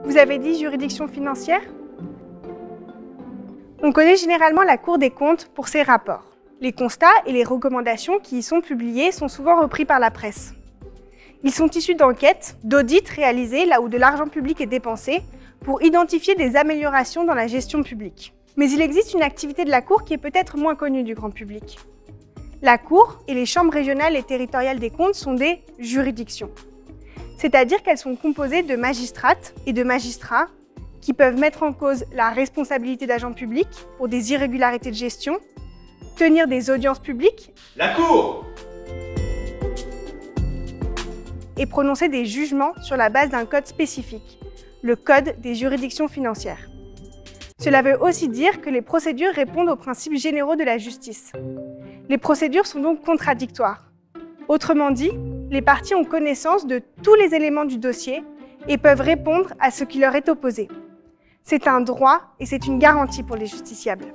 Vous avez dit juridiction financière? On connaît généralement la Cour des comptes pour ses rapports. Les constats et les recommandations qui y sont publiés sont souvent repris par la presse. Ils sont issus d'enquêtes, d'audits réalisés là où de l'argent public est dépensé pour identifier des améliorations dans la gestion publique. Mais il existe une activité de la Cour qui est peut-être moins connue du grand public. La Cour et les chambres régionales et territoriales des comptes sont des juridictions. C'est-à-dire qu'elles sont composées de magistrates et de magistrats qui peuvent mettre en cause la responsabilité d'agents publics pour des irrégularités de gestion, tenir des audiences publiques, la Cour, et prononcer des jugements sur la base d'un code spécifique, le Code des juridictions financières. Cela veut aussi dire que les procédures répondent aux principes généraux de la justice. Les procédures sont donc contradictoires. Autrement dit, les parties ont connaissance de tous les éléments du dossier et peuvent répondre à ce qui leur est opposé. C'est un droit et c'est une garantie pour les justiciables.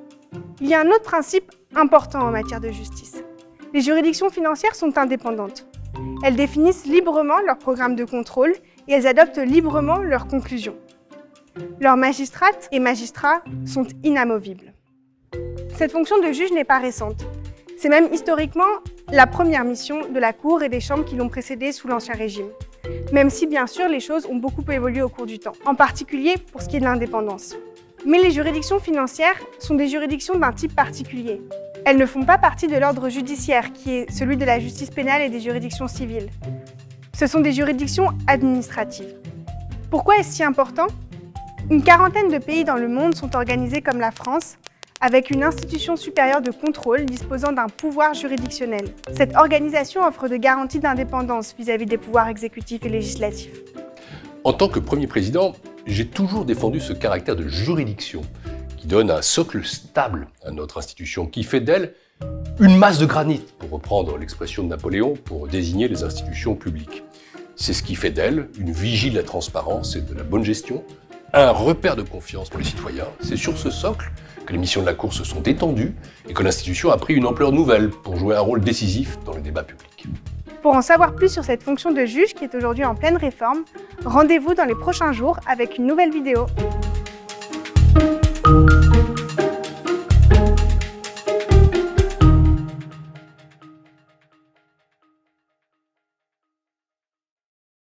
Il y a un autre principe important en matière de justice. Les juridictions financières sont indépendantes. Elles définissent librement leur programme de contrôle et elles adoptent librement leurs conclusions. Leurs magistrates et magistrats sont inamovibles. Cette fonction de juge n'est pas récente. C'est même historiquement la première mission de la Cour et des chambres qui l'ont précédée sous l'Ancien Régime. Même si, bien sûr, les choses ont beaucoup évolué au cours du temps, en particulier pour ce qui est de l'indépendance. Mais les juridictions financières sont des juridictions d'un type particulier. Elles ne font pas partie de l'ordre judiciaire, qui est celui de la justice pénale et des juridictions civiles. Ce sont des juridictions administratives. Pourquoi est-ce si important? Une quarantaine de pays dans le monde sont organisés comme la France, avec une institution supérieure de contrôle disposant d'un pouvoir juridictionnel. Cette organisation offre de garanties d'indépendance vis-à-vis des pouvoirs exécutifs et législatifs. En tant que Premier président, j'ai toujours défendu ce caractère de juridiction qui donne un socle stable à notre institution, qui fait d'elle une masse de granit, pour reprendre l'expression de Napoléon, pour désigner les institutions publiques. C'est ce qui fait d'elle une vigie de la transparence et de la bonne gestion, un repère de confiance pour les citoyens. C'est sur ce socle que les missions de la Cour se sont étendues et que l'institution a pris une ampleur nouvelle pour jouer un rôle décisif dans le débat public. Pour en savoir plus sur cette fonction de juge qui est aujourd'hui en pleine réforme, rendez-vous dans les prochains jours avec une nouvelle vidéo.